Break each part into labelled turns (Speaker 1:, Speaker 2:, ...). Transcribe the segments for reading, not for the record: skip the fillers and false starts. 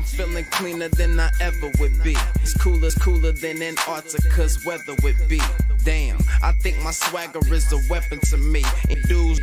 Speaker 1: feeling cleaner than I ever would be. It's cooler than Antarctica's weather would be. Damn, I think my swagger is a weapon to me. And dudes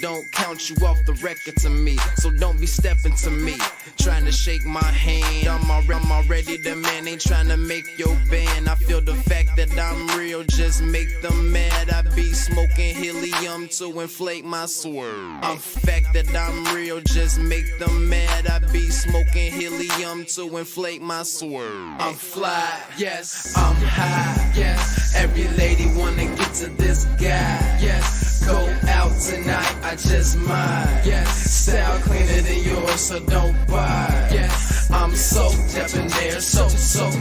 Speaker 1: don't count you off the record to me. So don't be stepping to me, trying to shake my hand. I'm already the man, ain't trying to make your band. I feel the fact that I'm real just make them mad. I be smoking helium to inflate my swerve. I'm fact that I'm real just make them mad. I be smoking helium to inflate my swerve. I'm fly, yes, I'm high, yes. Every lady wanna get to this guy, yes. Go out tonight, I just might, yes. Style cleaner than yours, so don't buy, yes. I'm so debonair, so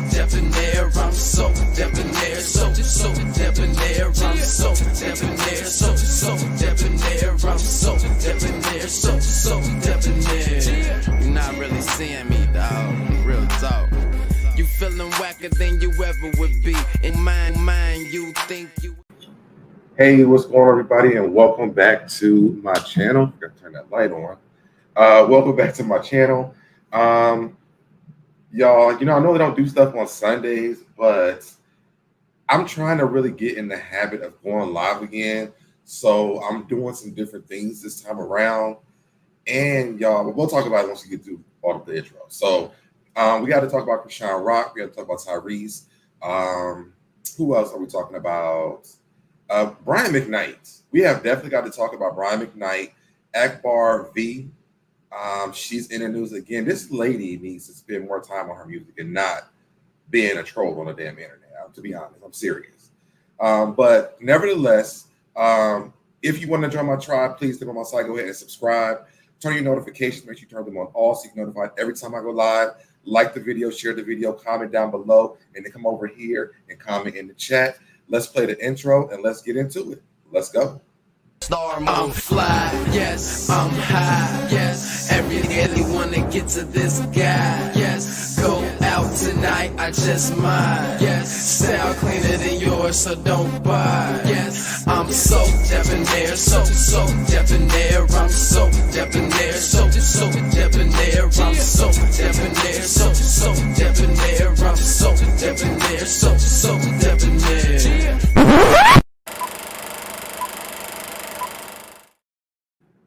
Speaker 1: debonair. I'm so debonair, so debonair. I'm so debonair, so debonair. I'm so debonair, so debonair. You're not really seeing me, dog. Real talk. You feeling whacker than you ever would be. In mind, you think you.
Speaker 2: Hey, what's going on, everybody, and welcome back to my channel. Gotta turn that light on. Welcome back to my channel. Y'all, I know they don't do stuff on Sundays, but I'm trying to really get in the habit of going live again. So I'm doing some different things this time around. And y'all, we'll talk about it once we get through all of the intro. So we got to talk about Chrisean Rock. We got to talk about Tyrese. Who else are we talking about? Brian McKnight. We have definitely got to talk about Brian McKnight. Akbar V. She's in the news again. This lady needs to spend more time on her music and not being a troll on the damn internet. To be honest, I'm serious. But nevertheless, if you want to join my tribe, please click on my site. Go ahead and subscribe. Turn your notifications. Make sure you turn them on all so you can notified every time I go live. Like the video, share the video, comment down below, and then come over here and comment in the chat. Let's play the intro and let's get into it. Let's go.
Speaker 1: I'm fly, yes, I'm high, yes. Every really wanna get to this guy, yes. Go out tonight, I just might, yes. Style cleaner than yours, so don't buy, yes. I'm so debonair, so debonair. I'm so debonair, so debonair. I'm so debonair, so debonair. I'm so debonair, so debonair.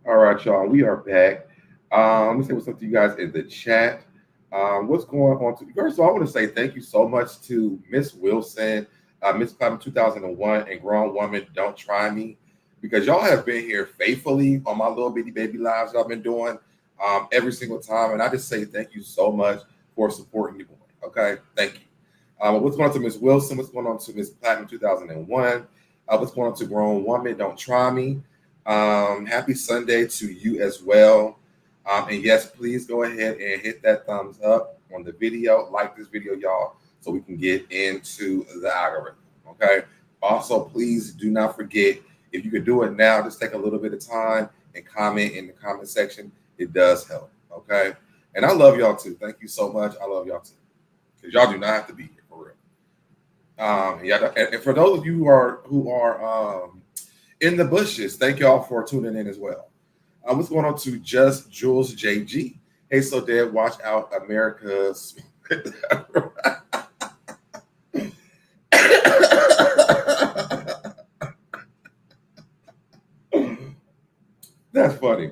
Speaker 2: All right, y'all, we are back. Let me say what's up to you guys in the chat. What's going on? First of all, I want to say thank you so much to Miss Wilson, Miss Platinum 2001, and Grown Woman Don't Try Me, because y'all have been here faithfully on my little bitty baby lives I've been doing every single time. And I just say thank you so much for supporting your boy. Okay, thank you. What's going on to Miss Wilson? What's going on to Miss Platinum 2001? What's going on to Grown Woman Don't Try Me? Happy Sunday to you as well. And yes, please go ahead and hit that thumbs up on the video. Like this video, y'all, so we can get into the algorithm. Okay. Also, please do not forget, if you could do it now, just take a little bit of time and comment in the comment section. It does help. Okay. And I love y'all too. Thank you so much. I love y'all too, because y'all do not have to be here for real. Yeah. And for those of you who are in the bushes, thank y'all for tuning in as well. What's going on to Just Jules JG? Hey, SoDeb, watch out, America's. That's funny.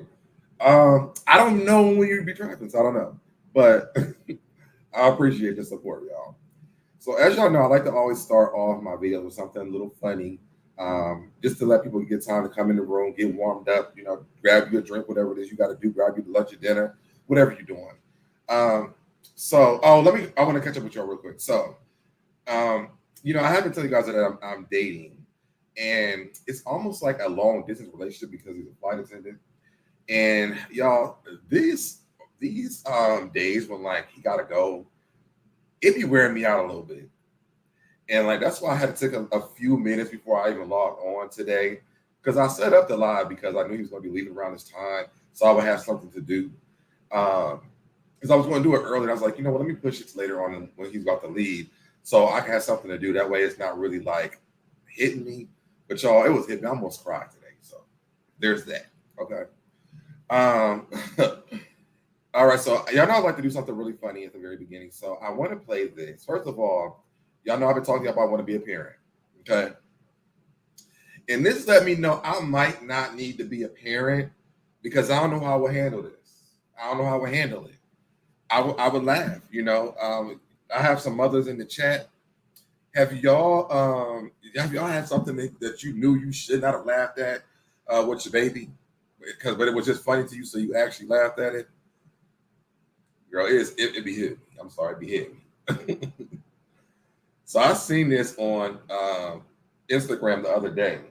Speaker 2: I don't know when you'd be tracking, so I don't know, but I appreciate the support, y'all. So as y'all know, I like to always start off my videos with something a little funny. Just to let people get time to come in the room, get warmed up, grab you a drink, whatever it is you got to do, grab you lunch or dinner, whatever you're doing. I want to catch up with y'all real quick. So, I haven't told you guys that I'm dating, and it's almost like a long distance relationship because he's a flight attendant. And y'all, these days when like he got to go, it be wearing me out a little bit. And like that's why I had to take a few minutes before I even logged on today, because I set up the live because I knew he was going to be leaving around this time, so I would have something to do. Because I was going to do it earlier, I was like, you know what, let me push it later on when he's about to leave, so I can have something to do. That way, it's not really like hitting me. But y'all, it was hitting me. I almost cried today. So there's that. Okay. All right, so y'all know I like to do something really funny at the very beginning. So I want to play this. First of all, y'all know I've been talking about I want to be a parent. Okay. And this let me know I might not need to be a parent because I don't know how I would handle this. I don't know how I would handle it. I would laugh, you know. I have some mothers in the chat. Have y'all had something that you knew you should not have laughed at with your baby? But it was just funny to you, so you actually laughed at it. Girl, it be hitting me. I'm sorry, it be hitting me. So I seen this on Instagram the other day.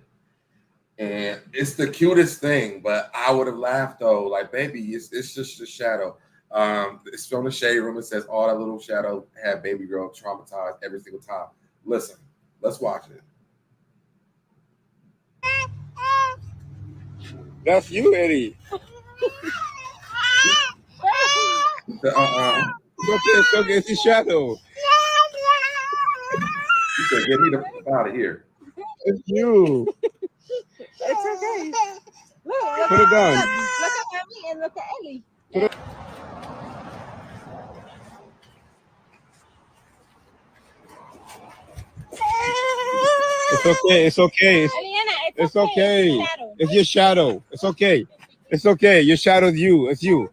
Speaker 2: And it's the cutest thing, but I would have laughed though. Like, baby, it's just a shadow. It's from the shade room. It says all that little shadow had baby girl traumatized every single time. Listen, let's watch it.
Speaker 3: That's you, Eddie. It's okay. It's his shadow.
Speaker 2: He said, "Get me the fuck out of here."
Speaker 3: It's you.
Speaker 4: It's okay. Look,
Speaker 3: Put it down.
Speaker 4: Look at Emmy and look at Ellie.
Speaker 3: It's okay. It's okay.
Speaker 4: Eliana,
Speaker 3: It's okay.
Speaker 4: Shadow.
Speaker 3: It's your shadow. It's okay. It's okay. Your shadow's you. It's you.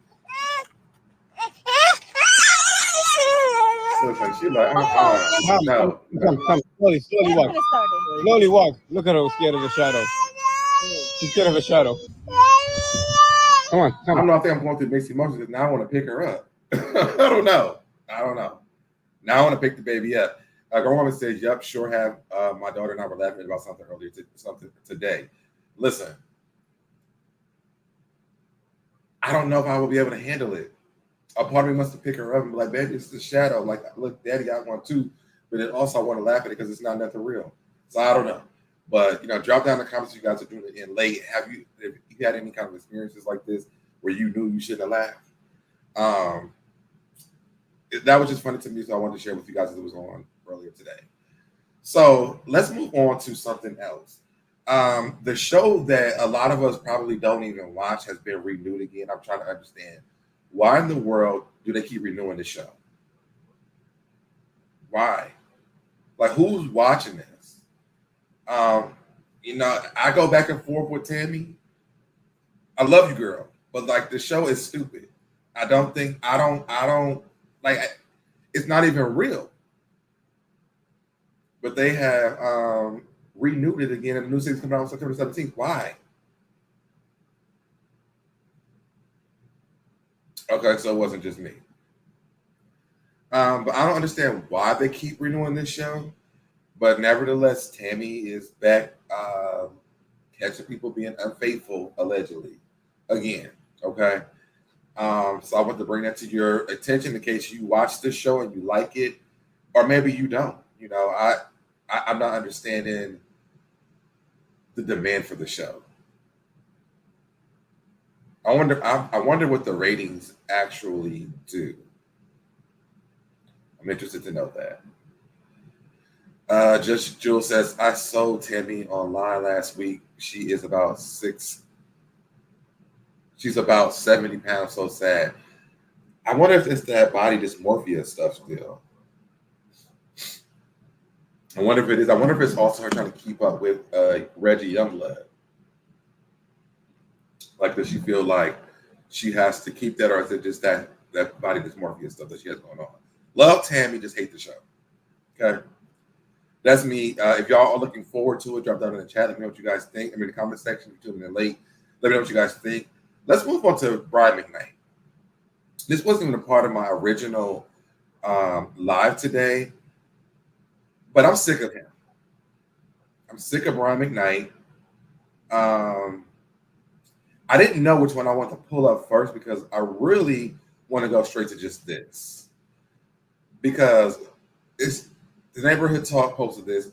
Speaker 2: She's like, no.
Speaker 3: Come. Slowly walk. Slowly walk. Look at her scared of the shadow. She's scared of the shadow. Come on.
Speaker 2: I don't know. I think I'm going through mixed emotions. Now I want to pick her up. I don't know. Now I want to pick the baby up. Girl woman says, "Yep, sure have." My daughter and I were laughing about something earlier today. Listen, I don't know if I will be able to handle it. A part of me wants to pick her up and be like, "Baby, it's the shadow." Like, look, Daddy, I want to, but then also I want to laugh at it because it's not nothing real. So I don't know. But drop down in the comments if you guys are doing it in late. Have you had any kind of experiences like this where you knew you shouldn't have laughed? That was just funny to me, so I wanted to share with you guys as it was on earlier today. So let's move on to something else. The show that a lot of us probably don't even watch has been renewed again. I'm trying to understand why in the world do they keep renewing the show? Why? Like, who's watching this? I go back and forth with Tammy. I love you, girl, but like the show is stupid. I don't like. It's not even real. But they have renewed it again, and the new season coming out on September 17th. Why? Okay, so it wasn't just me. But I don't understand why they keep renewing this show. But nevertheless, Tammy is back catching people being unfaithful, allegedly, again. Okay. So I want to bring that to your attention in case you watch this show and you like it, or maybe you don't. I'm not understanding the demand for the show. I wonder what the ratings actually do. I'm interested to know that. Just Jules says, I sold Tammy online last week. She is about 6. She's about 70 pounds. So sad. I wonder if it's that body dysmorphia stuff still. I wonder if it is. I wonder if it's also her trying to keep up with Reggie Youngblood. Like, does she feel like she has to keep that, or is it just that body dysmorphia stuff that she has going on? Love Tammy, just hate the show. Okay. That's me. If y'all are looking forward to it, drop down in the chat. Let me know what you guys think. In the comment section, if you're tuning in late, let me know what you guys think. Let's move on to Brian McKnight. This wasn't even a part of my original live today, but I'm sick of him. I'm sick of Brian McKnight. I didn't know which one I want to pull up first because I really want to go straight to just this. Because it's the Neighborhood Talk posted this.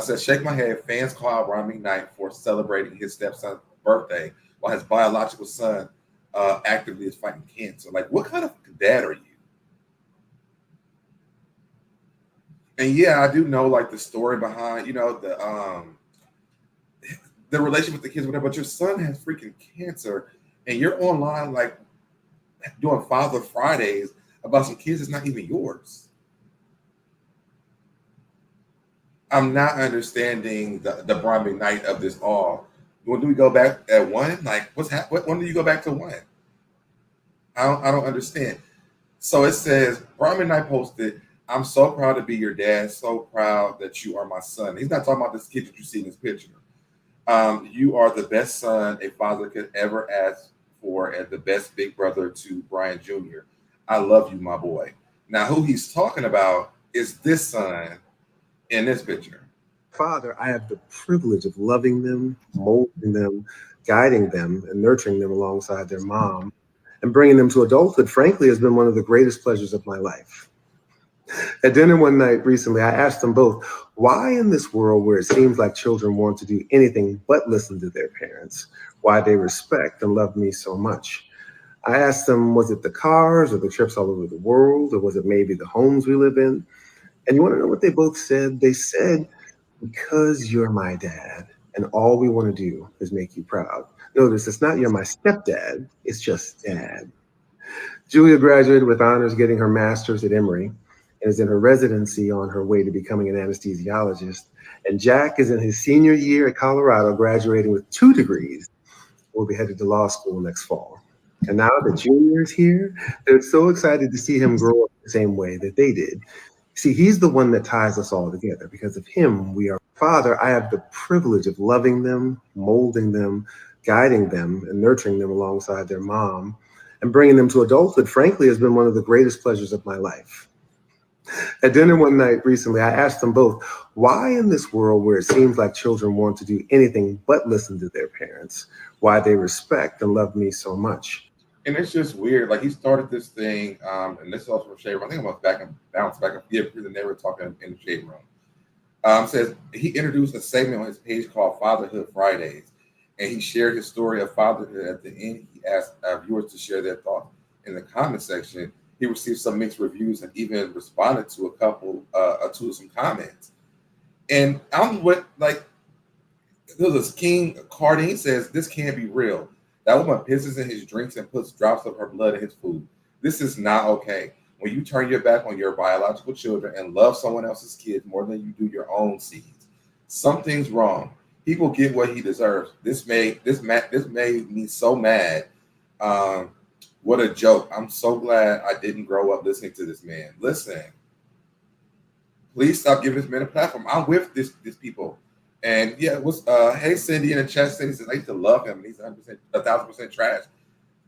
Speaker 2: Says, shake my head. Fans call out Brian McKnight for celebrating his stepson's birthday while his biological son actively is fighting cancer. Like, what kind of dad are you? And yeah, I do know like the story behind, the relationship with the kids, whatever, but your son has freaking cancer and you're online like doing Father Fridays about some kids that's not even yours. I'm not understanding the Brian McKnight of this all. When do we go back at one? Like, when do you go back to one? I don't understand. So it says, Brian McKnight posted, I'm so proud to be your dad, so proud that you are my son. He's not talking about this kid that you see in this picture. You are the best son a father could ever ask for and the best big brother to Brian Jr. I love you, my boy. Now, who he's talking about is this son in this picture.
Speaker 5: Father, I have the privilege of loving them, molding them, guiding them, and nurturing them alongside their mom. And bringing them to adulthood, frankly, has been one of the greatest pleasures of my life. At dinner one night recently, I asked them both, why in this world where it seems like children want to do anything but listen to their parents, why they respect and love me so much? I asked them, was it the cars or the trips all over the world, or was it maybe the homes we live in? And you want to know what they both said? They said, because you're my dad, and all we want to do is make you proud. Notice, it's not you're my stepdad, it's just dad. Julia graduated with honors, getting her master's at Emory, and is in her residency on her way to becoming an anesthesiologist. And Jack is in his senior year at Colorado, graduating with 2 degrees. Will be headed to law school next fall. And now that Junior is here, they're so excited to see him grow up the same way that they did. See, he's the one that ties us all together. Because of him, we are. Father, I have the privilege of loving them, molding them, guiding them, and nurturing them alongside their mom. And bringing them to adulthood, frankly, has been one of the greatest pleasures of my life. At dinner one night recently, I asked them both, why in this world where it seems like children want to do anything but listen to their parents, why they respect and love me so much?
Speaker 2: And it's just weird. Like, he started this thing, and this is also from Shade Room. I think I'm going to bounce back and forget because they were talking in the Shade Room. Says he introduced a segment on his page called Fatherhood Fridays, and he shared his story of fatherhood. At the end, he asked viewers to share their thoughts in the comment section. He received some mixed reviews and even responded to a couple to some comments. And I don't know what, like, there's this King Cardine says, this can't be real. That woman pisses in his drinks and puts drops of her blood in his food. This is not okay. When you turn your back on your biological children and love someone else's kids more than you do your own seeds, something's wrong. People get what he deserves. This made me so mad. What a joke. I'm so glad I didn't grow up listening to this man. Listen, please stop giving this man a platform. I'm with these people. And yeah, hey Cindy in the chat, Cindy says I used to love him. He's 1,000% trash.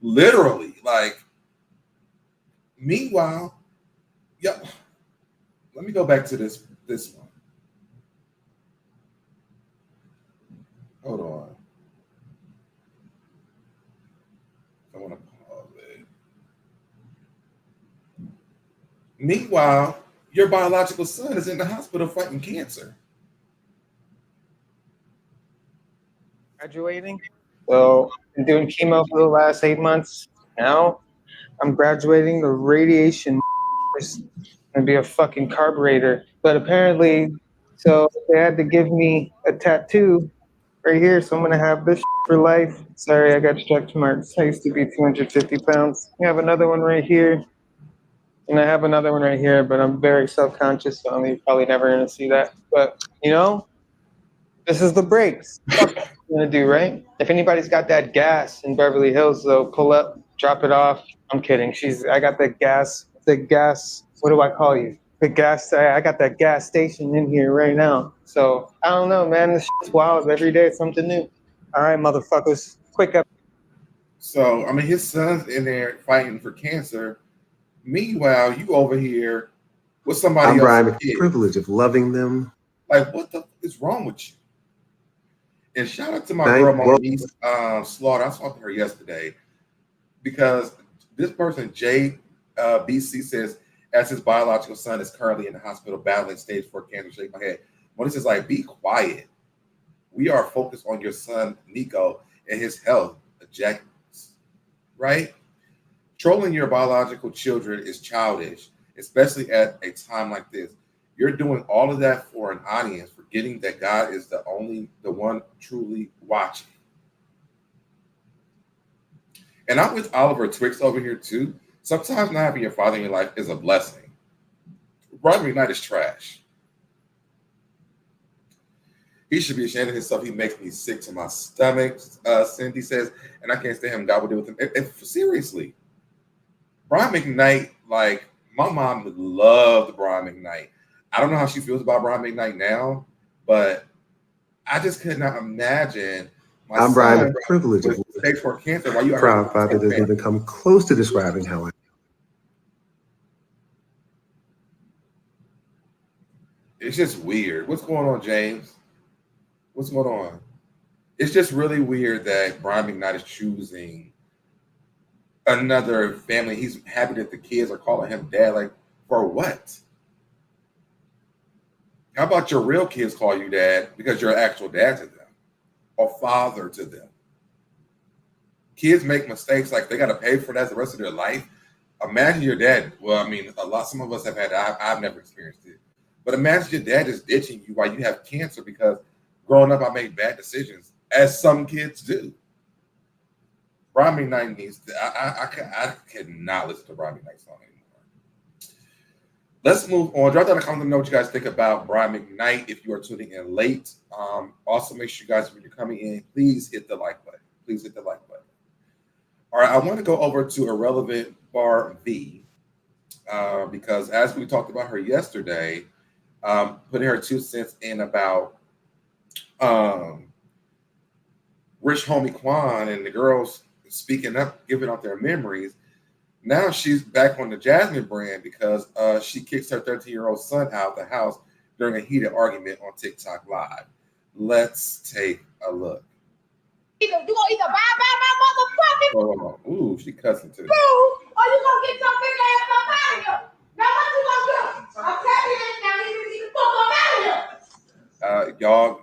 Speaker 2: Literally, like. Meanwhile, let me go back to this one. Hold on. I want to pause it. Meanwhile, your biological son is in the hospital fighting cancer.
Speaker 6: Graduating. So I've been doing chemo for the last 8 months. Now I'm graduating. The radiation is gonna be a fucking carburetor. But apparently, so they had to give me a tattoo right here. So I'm gonna have this for life. Sorry, I got stretch marks. I used to be 250 pounds. I have another one right here. And I have another one right here, but I'm very self-conscious, so I'm probably never gonna see that. But this is the breaks. What I'm gonna do, right? If anybody's got that gas in Beverly Hills, though, pull up, drop it off. I'm kidding. I got the gas. What do I call you? The gas. I got that gas station in here right now. So I don't know, man. This shit's wild. Every day it's something new. All right, motherfuckers. Quick up.
Speaker 2: So I mean, his son's in there fighting for cancer. Meanwhile, you over here with somebody else.
Speaker 5: Brian, with the privilege of loving them.
Speaker 2: Like, what the is wrong with you? And shout out to my girl, Monique Slaughter. I talked to her yesterday because this person, BC, says, as his biological son is currently in the hospital battling stage 4 cancer. Shake my head. Monique says, like, be quiet. We are focused on your son, Nico, and his health, Jack. Right? Trolling your biological children is childish, especially at a time like this. You're doing all of that for an audience, forgetting that God is the one truly watching. And I'm with Oliver Twix over here too. Sometimes not having your father in your life is a blessing. Brian McKnight is trash. He should be ashamed of himself. He makes me sick to my stomach, Cindy says, and I can't stand him. God will deal with him. Seriously, Brian McKnight, like, my mom loved Brian McKnight. I don't know how she feels about Brian McKnight now, but I just could not imagine my
Speaker 5: I'm
Speaker 2: son
Speaker 5: Brian, the privilege of
Speaker 2: with stage 4 cancer. Why you
Speaker 5: proud father doesn't even come close to describing how I.
Speaker 2: It's just weird. What's going on, James? What's going on? It's just really weird that Brian McKnight is choosing another family. He's happy that the kids are calling him dad. Like, for what? How about your real kids call you dad because you're an actual dad to them or father to them? Kids make mistakes, like they got to pay for that the rest of their life. Imagine your dad. Well, I mean, some of us have had that. I've never experienced it. But imagine your dad is ditching you while you have cancer because growing up I made bad decisions, as some kids do. Brian McKnight needs to, I cannot listen to Brian McKnight song anymore. Let's move on. Drop down a comment to know what you guys think about Brian McKnight if you are tuning in late. Also, make sure you guys, when you're coming in, please hit the like button. Please hit the like button. All right, I want to go over to Irrelevant Bar V because as we talked about her yesterday, putting her 2 cents in about Rich Homie Quan and the girls speaking up, giving out their memories. Now she's back on the Jasmine Brand because she kicks her 13-year-old son out of the house during a heated argument on TikTok Live. Let's take a look.
Speaker 4: You gonna either buy my motherfucking
Speaker 2: Oh, ooh, she cussing too.
Speaker 4: food, or you gonna get your big ass up out of here. Now what you gonna do? I'm telling you this now, you need to fuck up out of here.
Speaker 2: Y'all,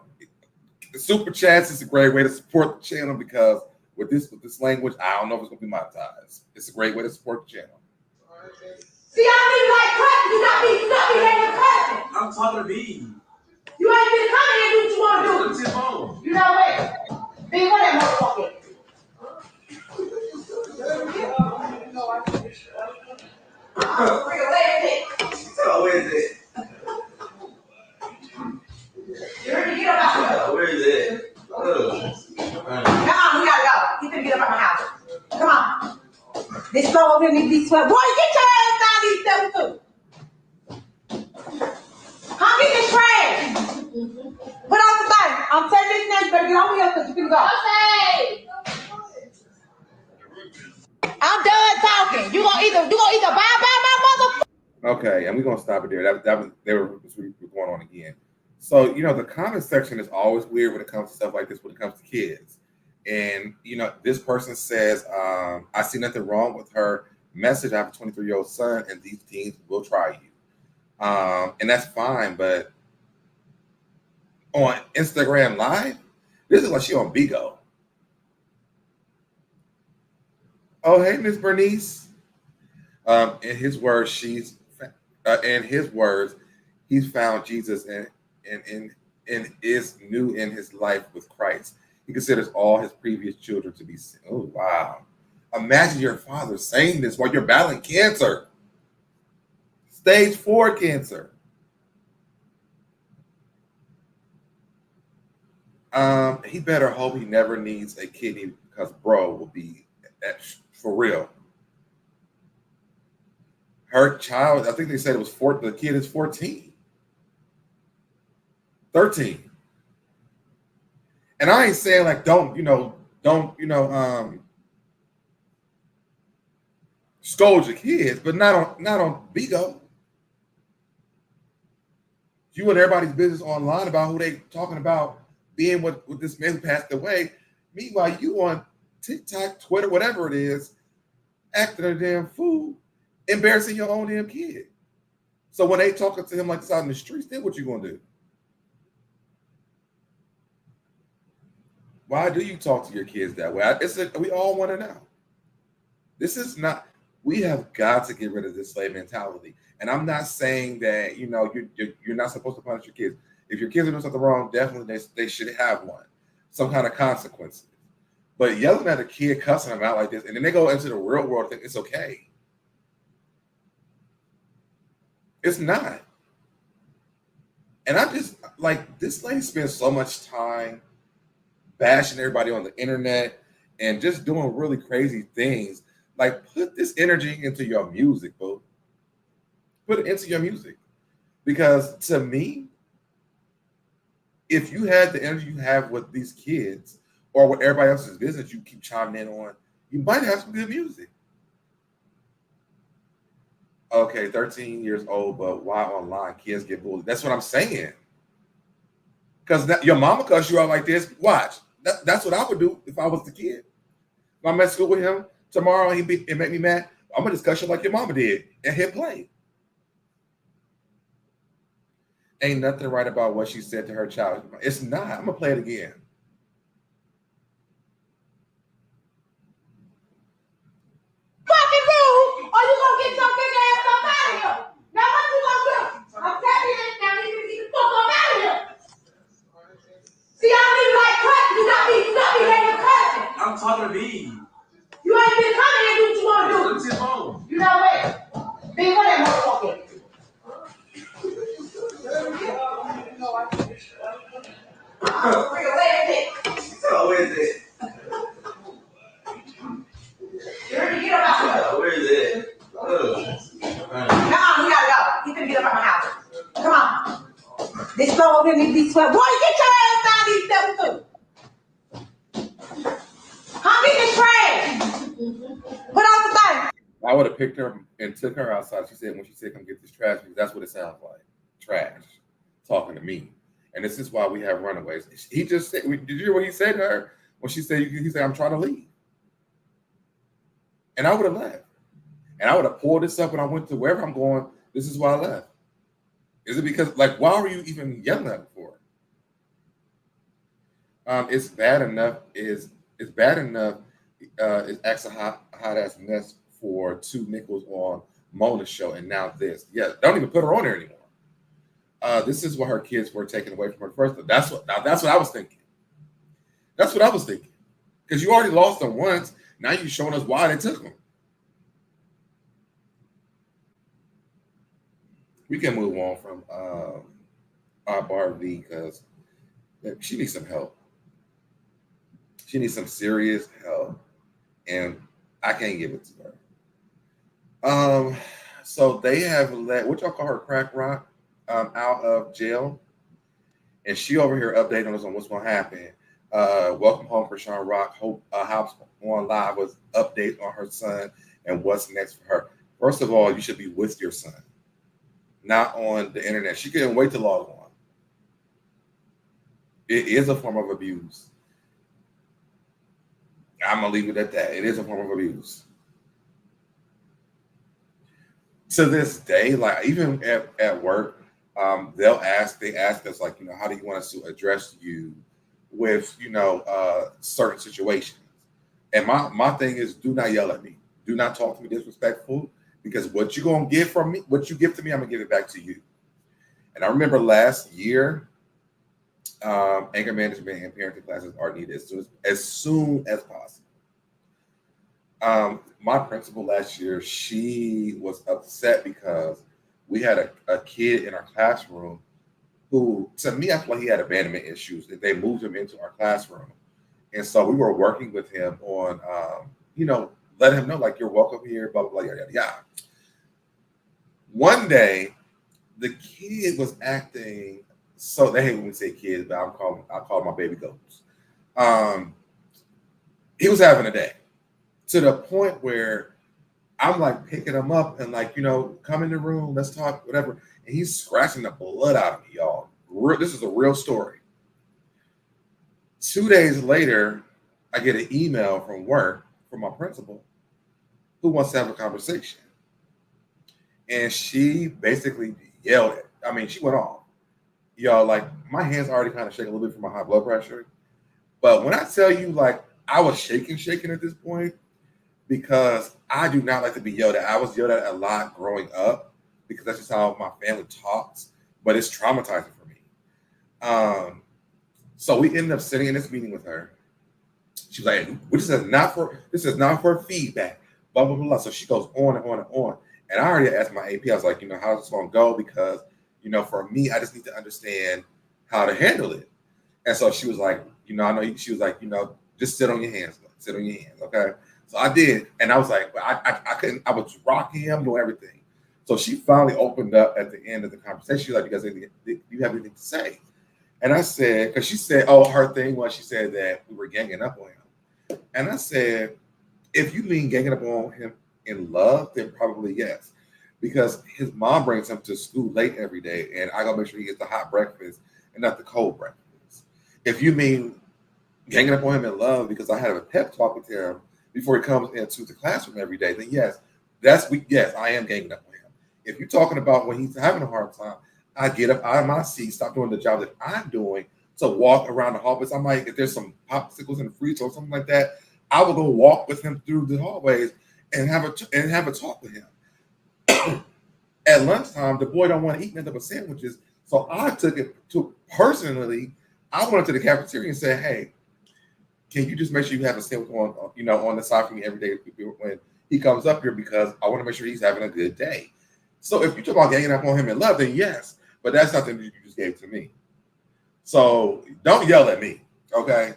Speaker 2: the super chats is a great way to support the channel because with this language, I don't know if it's gonna be monetized. It's a great way to support the channel.
Speaker 4: See, I mean, like, you got me behaving cussing.
Speaker 7: I'm talking to B.
Speaker 4: You ain't been coming here and do what you want to do.
Speaker 7: What's your phone?
Speaker 4: You know what? Be what that motherfucker.
Speaker 7: Where is it?
Speaker 4: You heard me? Get up out here.
Speaker 7: Where is it?
Speaker 4: Come on, we gotta go. You finna get up out my house. Come on. This floor over here needs to be swept. Boy, get your ass down these steps too. Come get this trash. Put on the thing. I'm telling you this now, you better get over here because you finna go. Okay. I'm done talking. You gonna either buy my motherfucker.
Speaker 2: Okay, and we're gonna stop it there. That was going on again. So the comment section is always weird when it comes to stuff like this. When it comes to kids, and this person says, "I see nothing wrong with her message. I have a 23-year-old son, and these teens will try you, and that's fine." But on Instagram Live, this is like she on Bigo. Oh, hey, Miss Bernice. In his words, he's found Jesus and is new in his life with Christ. He considers all his previous children to be sin. Oh, wow. Imagine your father saying this while you're battling cancer. Stage 4 cancer. He better hope he never needs a kidney because bro will be for real. Her child, I think they said it was the kid is 14. 13. And I ain't saying like don't scold your kids, but not on Bigo. You and everybody's business online about who they talking about being with this man who passed away. Meanwhile, you on TikTok, Twitter, whatever it is, acting a damn fool, embarrassing your own damn kid. So when they talking to him like this out in the streets, then what you gonna do? Why do you talk to your kids that way? We all want to know. This is not. We have got to get rid of this slave mentality. And I'm not saying that you're not supposed to punish your kids. If your kids are doing something wrong, definitely they should have one, some kind of consequences. But yelling at a kid, cussing them out like this, and then they go into the real world and think it's okay. It's not. And I just like this lady spends so much time bashing everybody on the internet and just doing really crazy things. Like, put this energy into your music, boo. Put it into your music. Because to me, if you had the energy you have with these kids or with everybody else's business you keep chiming in on, you might have some good music. Okay, 13 years old, but why online? Kids get bullied. That's what I'm saying. Because your mama cuss you out like this. Watch. That's what I would do if I was the kid. If I'm at school with him tomorrow and he make me mad, I'm going to discuss you like your mama did and hit play. Ain't nothing right about what she said to her child. It's not. I'm going to play it again.
Speaker 4: Fucking rude, or you gonna get your big ass up out of here. Now what you gonna do? I'm telling you this now, you need to get the fuck up out of here. See, I don't even like cussing. You not be ready to cussing.
Speaker 7: I'm talking to B.
Speaker 4: You ain't been coming here and do what you wanna do.
Speaker 7: Look at your phone.
Speaker 4: You know what? Be what that motherfucker.
Speaker 7: Where is it?
Speaker 4: You heard me, get up out here.
Speaker 7: Where is it?
Speaker 4: Nah, we gotta go. You finna get up out my house. Come on. This floor over here needs to be swept. Boy, get your ass down these steps too. Come get this trash. Put out the thing.
Speaker 2: I would have picked her and took her outside. She said, when she said, come get this trash, because that's what it sounds like. Trash. Talking to me. And this is why we have runaways. He just said, did you hear what he said to her? When she said, he said, I'm trying to leave. And I would have left. And I would have pulled this up when I went to wherever I'm going. This is why I left. Is it because, like, why were you even yelling at her for? It's bad enough. It's bad enough. It acts a hot ass mess for 2 nickels on Mona's show, and now this. Yeah, don't even put her on there anymore. This is what her kids were taken away from her first. That's what I was thinking. That's what I was thinking. Because you already lost them once. Now you're showing us why they took them. We can move on from our Barbie because she needs some help. She needs some serious help, and I can't give it to her. So they have let what y'all call her, Crack Rock, out of jail, and she over here updating us on what's going to happen. Welcome home, Chrisean Rock. Hops on live was update on her son and what's next for her. First of all, you should be with your son, not on the internet. She couldn't wait to log on. It is a form of abuse. I'm gonna leave it at that. It is a form of abuse. To this day, like even at work, they ask us like, how do you want us to address you with, certain situations? And my thing is, do not yell at me. Do not talk to me disrespectful, because what you're going to get from me, what you give to me, I'm going to give it back to you. And I remember last year, anger management and parenting classes are needed as soon as possible. My principal last year, she was upset because we had a kid in our classroom who, to me, I feel like he had abandonment issues. They moved him into our classroom. And so we were working with him on, letting him know, like, you're welcome here, blah, blah, blah, yada, yada, yada. One day, the kid was acting, so they hate when we say kids, but I call my baby goats. He was having a day to the point where I'm like picking him up and like, come in the room, let's talk, whatever. And he's scratching the blood out of me, y'all. This is a real story. 2 days later, I get an email from work from my principal who wants to have a conversation. And she basically yelled at, she went off. Y'all, like, my hands already kind of shaking a little bit from my high blood pressure. But when I tell you, like, I was shaking at this point, because I do not like to be yelled at. I was yelled at a lot growing up because that's just how my family talks, but it's traumatizing for me. So we ended up sitting in this meeting with her. She was like, this is not for feedback, blah, blah, blah. So she goes on and on and on. And I already asked my AP, I was like, how's this going to go? Because, for me, I just need to understand how to handle it. And so she was like, she was like, just sit on your hands, okay? So I did. And I was like, I couldn't, I was rocking him, doing everything. So she finally opened up at the end of the conversation. She was like, do you have anything to say? And I said, because she said, her thing was, she said that we were ganging up on him. And I said, if you mean ganging up on him in love, then probably yes. Because his mom brings him to school late every day, and I gotta make sure he gets the hot breakfast and not the cold breakfast. If you mean ganging up on him in love because I had a pep talk with him before he comes into the classroom every day, then yes, I am ganging up on him. If you're talking about when he's having a hard time, I get up out of my seat, stop doing the job that I'm doing to walk around the hallways. I might, if there's some popsicles in the freezer or something like that, I will go walk with him through the hallways and have a talk with him. At lunchtime, the boy don't want to eat nothing but sandwiches, so I took it to personally. I went to the cafeteria and said, "Hey, can you just make sure you have a sandwich on the side for me every day when he comes up here because I want to make sure he's having a good day." So if you talk about ganging up on him in love, then yes, but that's something that you just gave to me. So don't yell at me, okay?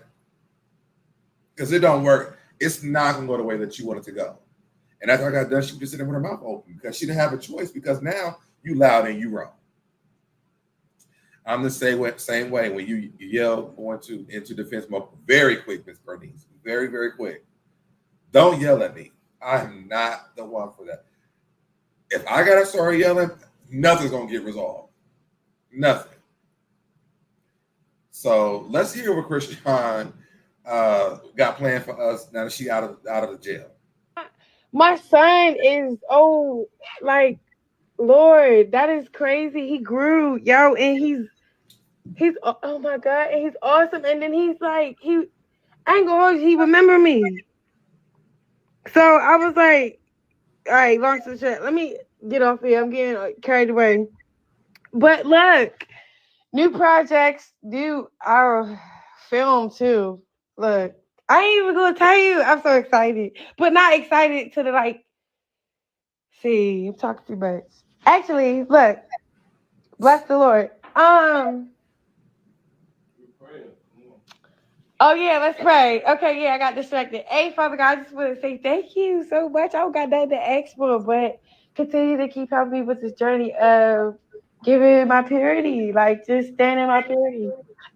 Speaker 2: Because it don't work. It's not gonna go the way that you want it to go. And after I got done, she was just sitting with her mouth open because she didn't have a choice because now you loud and you wrong. I'm the same way when you yell going into defense mode. Very quick, Miss Bernice. Very, very quick. Don't yell at me. I'm not the one for that. If I gotta start yelling, nothing's gonna get resolved. Nothing. So let's hear what Chrisean got planned for us now that she out of the jail.
Speaker 8: My son is Lord, that is crazy. He grew, yo, and he's oh my God, and he's awesome. And then he's like, I ain't gonna, he remember me. So I was like, all right, long story short, let me get off here. I'm getting carried away. But look, new projects, our film too. Look, I ain't even gonna tell you. I'm so excited, but not excited to the see, I'm talking too much. Actually, look, bless the Lord. Oh yeah, let's pray. Okay, yeah, I got distracted. Hey, Father God, I just want to say thank you so much. I don't got nothing to ask for, but continue to keep helping me with this journey of giving my purity, just standing in my purity.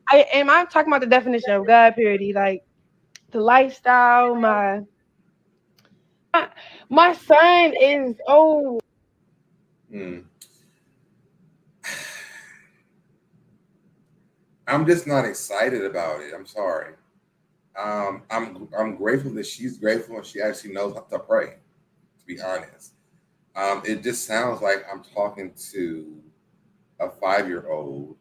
Speaker 8: I'm talking about the definition of God purity, the lifestyle. My son is
Speaker 2: I'm just not excited about it. I'm sorry. I'm grateful that she's grateful and she actually knows how to pray, to be honest. It just sounds like I'm talking to a 5-year-old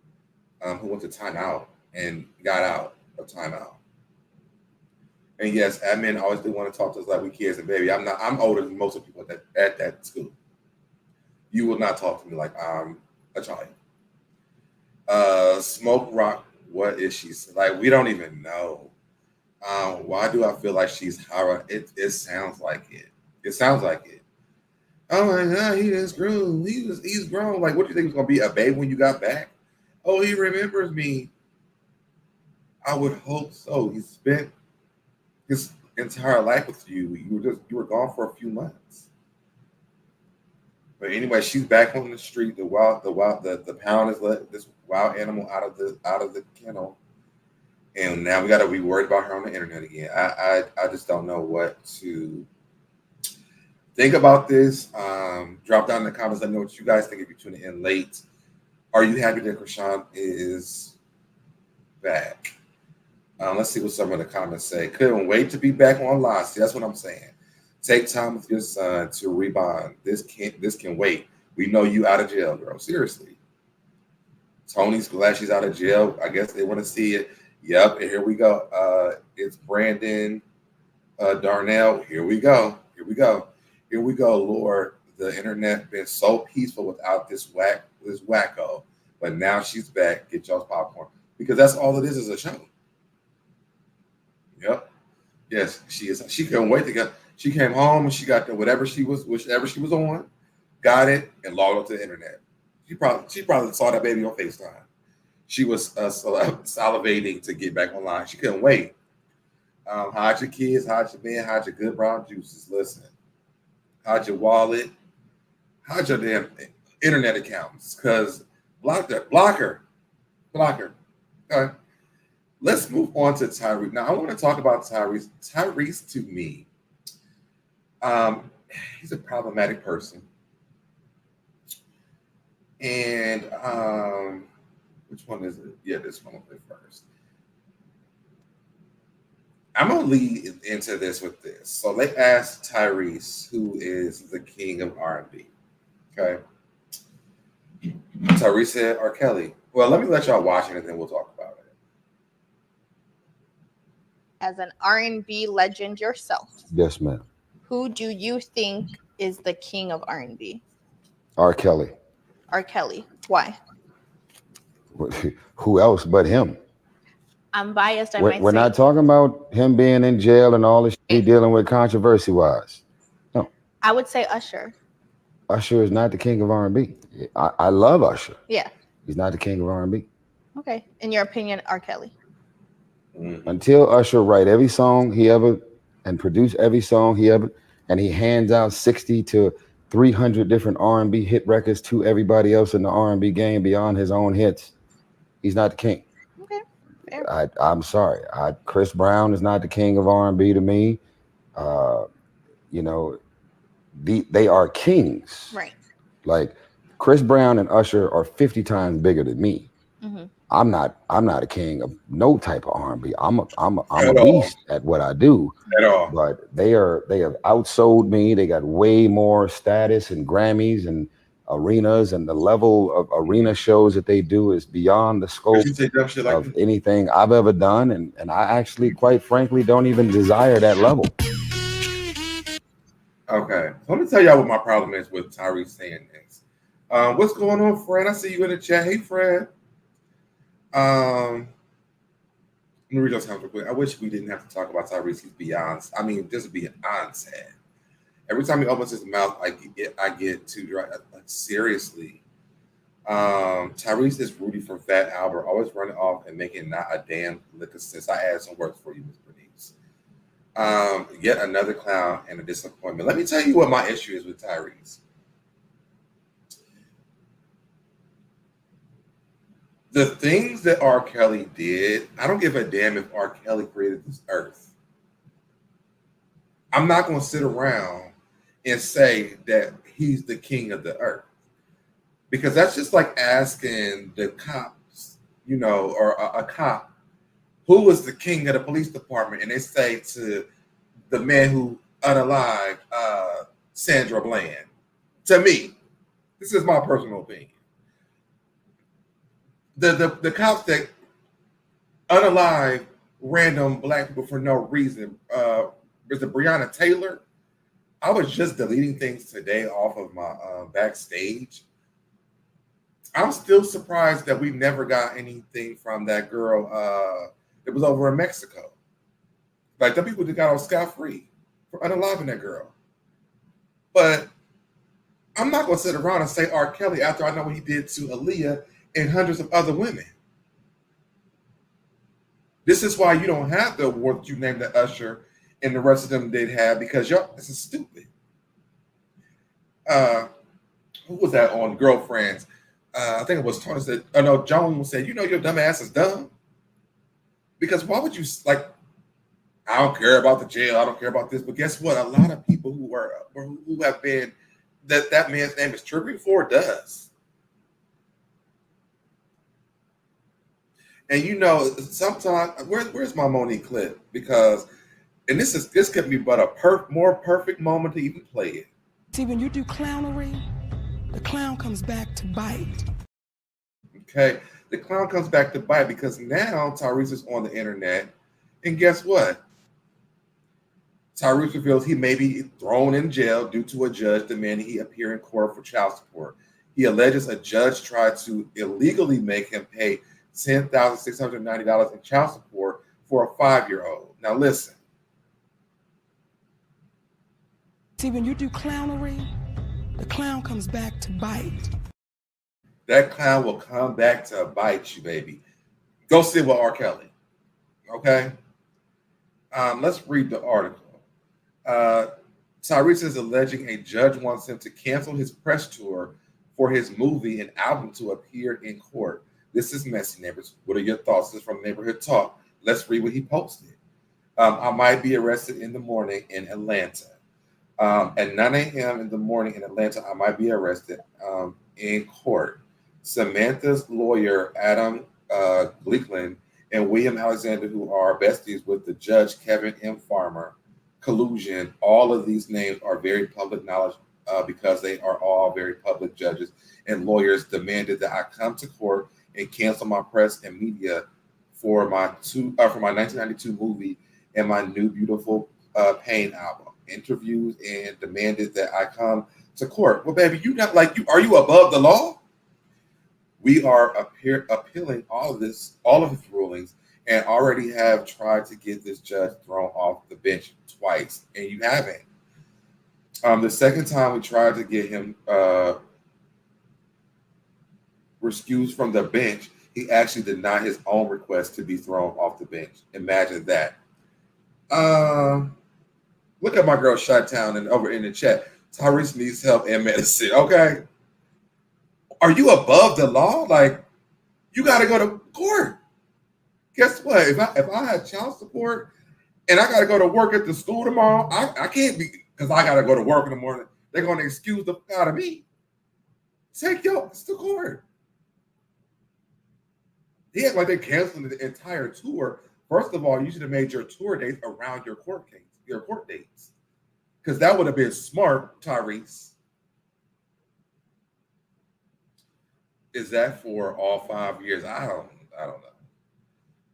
Speaker 2: who went to timeout and got out of timeout. And yes, admin always do want to talk to us like we kids and baby. I'm older than most of the people at that school. You will not talk to me like I'm a child. Smoke Rock, what is she? Like, we don't even know. Why do I feel like she's Hara? It sounds like it. It sounds like it. Oh my God, he just grew. He's grown. Like, what do you think was gonna be a baby when you got back? Oh, he remembers me. I would hope so. He spent his entire life with you. You were gone for a few months. But anyway, she's back on the street. The pound has let this wild animal out of the kennel, and now we got to be worried about her on the internet again. I just don't know what to think about this. Drop down in the comments. Let me know what you guys think if you're tuning in late. Are you happy that Chrisean is back? Let's see what some of the comments say. Couldn't wait to be back online. See, that's what I'm saying. Take time with your son to rebound. This can wait. We know you out of jail, girl. Seriously. Tony's glad she's out of jail. I guess they want to see it. Yep, and here we go. It's Brandon Darnell. Here we go. Lord, the internet been so peaceful without this wacko. But now she's back. Get y'all's popcorn. Because that's all it is a show. Yep. Yes, she is. She couldn't wait to get. She came home and she got the whichever she was on, got it and logged onto the internet. She probably saw that baby on FaceTime. She was salivating to get back online. She couldn't wait. Hide your kids, hide your man, hide your good brown juices. Listen, hide your wallet, hide your damn internet accounts, because block her. Okay. Let's move on to Tyrese. Now, I want to talk about Tyrese. Tyrese, to me, he's a problematic person. And which one is it? Yeah, this one will be first. I'm going to lead into this with this. So they asked Tyrese, who is the king of R&B. Okay. Tyrese said R. Kelly. Well, let me let y'all watch it and then we'll talk about it.
Speaker 9: As an R&B legend yourself,
Speaker 10: Yes, ma'am.
Speaker 9: who do you think is the king of R&B?
Speaker 10: R. Kelly.
Speaker 9: R. Kelly. Why?
Speaker 10: Who else but him?
Speaker 9: I'm biased.
Speaker 10: We're not talking about him being in jail and all this shit he dealing with controversy-wise. No.
Speaker 9: I would say Usher.
Speaker 10: Usher is not the king of R&B. I love Usher.
Speaker 9: Yeah.
Speaker 10: He's not the king of R&B.
Speaker 9: Okay. In your opinion, R. Kelly.
Speaker 10: Until Usher write every song he ever and produce every song he ever, and he hands out 60 to 300 different R&B hit records to everybody else in the R&B game beyond his own hits, he's not the king.
Speaker 9: Okay. Fair.
Speaker 10: I'm sorry. Chris Brown is not the king of R&B to me. You know, they are kings.
Speaker 9: Right.
Speaker 10: Like Chris Brown and Usher are 50 times bigger than me.
Speaker 9: Mm-hmm.
Speaker 10: I'm not a king of no type of R&B. I'm a beast at what I do.
Speaker 2: At all.
Speaker 10: But they have outsold me. They got way more status and Grammys and arenas, and the level of arena shows that they do is beyond the scope of anything I've ever done. And I actually, quite frankly, don't even desire that level.
Speaker 2: Okay. So let me tell y'all what my problem is with Tyrese saying this. What's going on, friend? I see you in the chat. Hey, friend. Let me read those comments real quick. I wish we didn't have to talk about Tyrese. He's beyond. I mean, just beyond sad. Every time he opens his mouth, I get too dry. Like, seriously. Tyrese is Rudy from Fat Albert, always running off and making not a damn lick of sense. I add some words for you, Ms. Bernice. Yet another clown and a disappointment. Let me tell you what my issue is with Tyrese. The things that R. Kelly did, I don't give a damn if R. Kelly created this earth. I'm not going to sit around and say that he's the king of the earth. Because that's just like asking the cops, you know, or a cop, who was the king of the police department? And they say to the man who unalived Sandra Bland. To me, this is my personal opinion. The cops that unalive random black people for no reason. Was it Breonna Taylor? I was just deleting things today off of my backstage. I'm still surprised that we never got anything from that girl that was over in Mexico. Like, the people that got off scot-free for unaliving that girl. But I'm not going to sit around and say R. Kelly after I know what he did to Aaliyah and hundreds of other women. This is why you don't have the award that you named the Usher and the rest of them did have, because y'all, this is stupid. Who was that on Girlfriends? I think it was Tony said, oh no, Joan said, you know, your dumb ass is dumb. Because why would you, like, I don't care about the jail, I don't care about this, but guess what? A lot of people who have been, that man's name is triggering for does. And you know, sometimes, where's my Monique clip? Because, and this could be but a more perfect moment to even play it.
Speaker 11: See, when you do clownery, the clown comes back to bite.
Speaker 2: Okay, the clown comes back to bite because now Tyrese is on the internet, and guess what? Tyrese reveals he may be thrown in jail due to a judge demanding he appear in court for child support. He alleges a judge tried to illegally make him pay $10,690 in child support for a 5-year-old. Now listen,
Speaker 11: See, when you do clownery, the clown comes back to bite.
Speaker 2: That clown will come back to bite you, baby. Go sit with R. Kelly. Okay? Let's read the article. Tyrese is alleging a judge wants him to cancel his press tour for his movie and album to appear in court. This is messy, neighbors. What are your thoughts? This is from Neighborhood Talk. Let's read what he posted. I might be arrested in the morning in Atlanta. At 9 a.m. in the morning in Atlanta, I might be arrested in court. Samantha's lawyer, Adam Gleekland, and William Alexander, who are besties with the judge, Kevin M. Farmer, collusion. All of these names are very public knowledge because they are all very public judges and lawyers, demanded that I come to court and cancel my press and media for my 1992 movie and my new Beautiful Pain album. Interviews and demanded that I come to court. Well, baby, you not like you are you above the law? We are appealing all of his rulings and already have tried to get this judge thrown off the bench twice, and you haven't. The second time we tried to get him excused from the bench, he actually denied his own request to be thrown off the bench. Imagine that. Look at my girl Chi-Town and over in the chat. Tyrese needs help and medicine. Okay. Are you above the law? Like, you got to go to court. Guess what? If I had child support and I got to go to work at the school tomorrow, I can't be, because I got to go to work in the morning. They're going to excuse the fuck out of me. Take your ass to court. He act like they canceled the entire tour. First of all, you should have made your tour dates around your court dates, because that would have been smart, Tyrese. Is that for all 5 years? I don't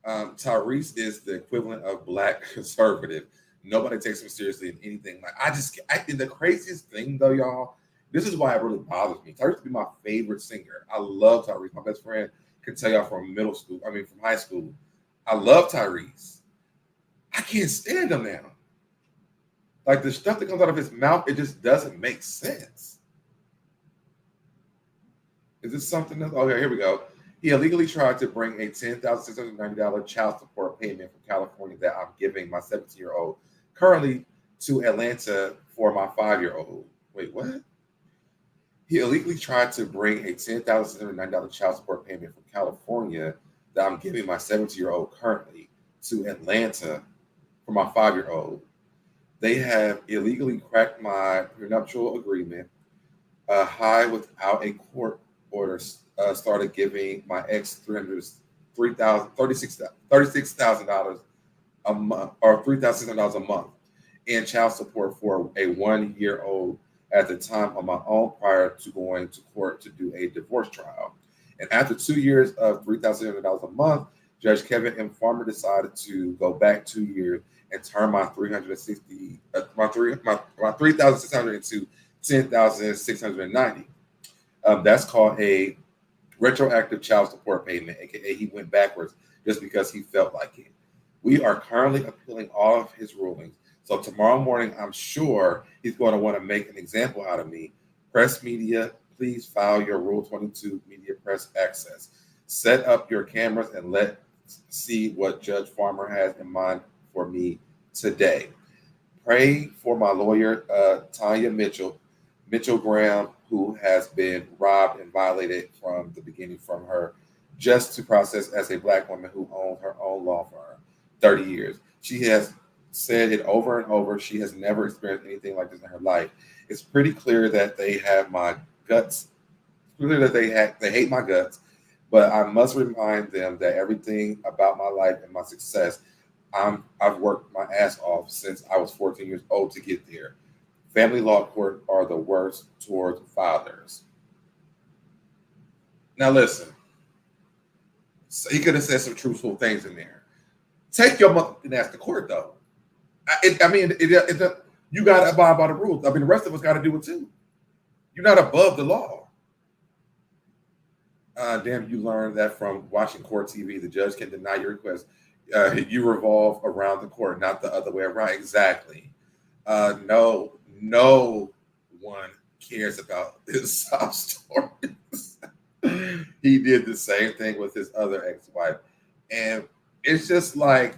Speaker 2: know. Tyrese is the equivalent of black conservative. Nobody takes him seriously in anything. And the craziest thing though, y'all, this is why it really bothers me. Tyrese is my favorite singer. I love Tyrese. My best friend can tell y'all from from high school. I love Tyrese. I can't stand him now. Like, the stuff that comes out of his mouth, it just doesn't make sense. Is this something else? Okay, here we go. He illegally tried to bring a $10,690 child support payment from California that I'm giving my 17-year-old currently to Atlanta for my 5-year-old. Wait, what? He illegally tried to bring a $10,690 child support payment from California that I'm giving my 17-year-old currently to Atlanta for my 5-year-old. They have illegally cracked my prenuptial agreement. High without a court order started giving my ex $36,000 a month, or $3,600 a month in child support for a 1-year-old at the time on my own, prior to going to court to do a divorce trial. And after 2 years of $3,600 a month, Judge Kevin M. Farmer decided to go back 2 years and turn my $3,600 into $10,690. That's called a retroactive child support payment, aka he went backwards just because he felt like it. We are currently appealing all of his rulings. So tomorrow morning, I'm sure he's going to want to make an example out of me. Press media, please file your Rule 22 media press access. Set up your cameras and let's see what Judge Farmer has in mind for me today. Pray for my lawyer, Tanya Mitchell Graham, who has been robbed and violated from the beginning from her just to process as a black woman who owns her own law firm 30 years. She has said it over and over. She has never experienced anything like this in her life. It's pretty clear that they have my guts. It's clear that they hate my guts, but I must remind them that everything about my life and my success, I've worked my ass off since I was 14 years old to get there. Family law court are the worst towards fathers. Now listen, so he could have said some truthful things in there. Take your motherfucking ass to court, though. You got to abide by the rules. I mean, the rest of us got to do it too. You're not above the law. Damn, you learned that from watching court TV. The judge can deny your request. You revolve around the court, not the other way around. Exactly. No no one cares about his sob stories. He did the same thing with his other ex-wife. And it's just like,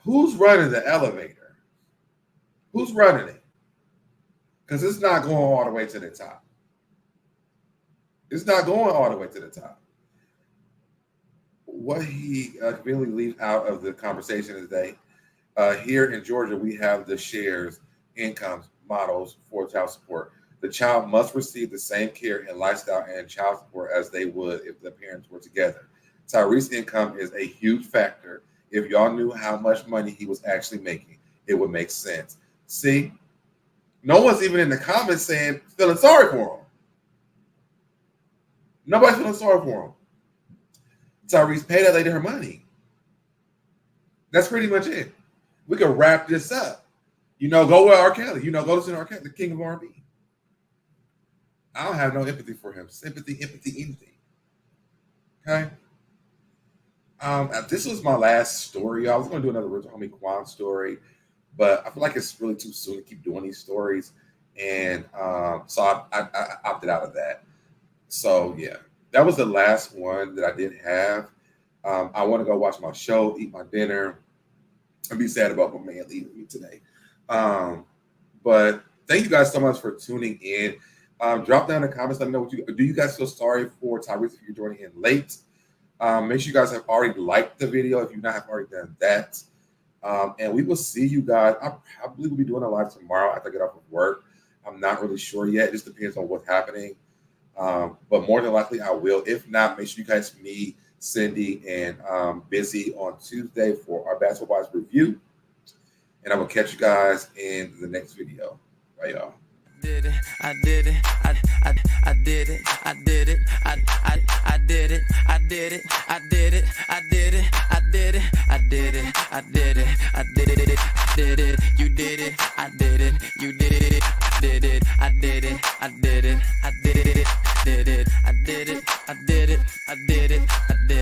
Speaker 2: who's running the elevator? Who's running it? Because it's not going all the way to the top. It's not going all the way to the top. What he really leaves out of the conversation is that here in Georgia, we have the shares incomes models for child support. The child must receive the same care and lifestyle and child support as they would if the parents were together. Tyrese's income is a huge factor. If y'all knew how much money he was actually making, it would make sense. See, no one's even in the comments saying, feeling sorry for him. Nobody's feeling sorry for him. Tyrese paid that lady her money. That's pretty much it. We can wrap this up. Go with R. Kelly. Go listen to R. Kelly, the king of R&B. I don't have no empathy for him. Sympathy, empathy, anything. Okay? This was my last story. I was going to do another Rich Homie Quan story, but I feel like it's really too soon to keep doing these stories. And so I opted out of that. So, yeah, that was the last one that I did have. I want to go watch my show, eat my dinner, and be sad about my man leaving me today. But thank you guys so much for tuning in. Drop down in the comments. Let me know do you guys feel sorry for Tyrese if you're joining in late? Make sure you guys have already liked the video if you not have already done that. And we will see you guys. I probably will be doing a live tomorrow after I get off of work. I'm not really sure yet. It just depends on what's happening. But more than likely I will. If not, make sure you guys meet Cindy and Busy on Tuesday for our Basketball Wives review. And I will catch you guys in the next video. Bye, y'all.
Speaker 1: I did it, I did it, I did it, I did it, I did it, I did it, I did it, I did it, I did it, I did it, I did it, I did it, you did it, I did it, you did it, I did it, I did it, I did it.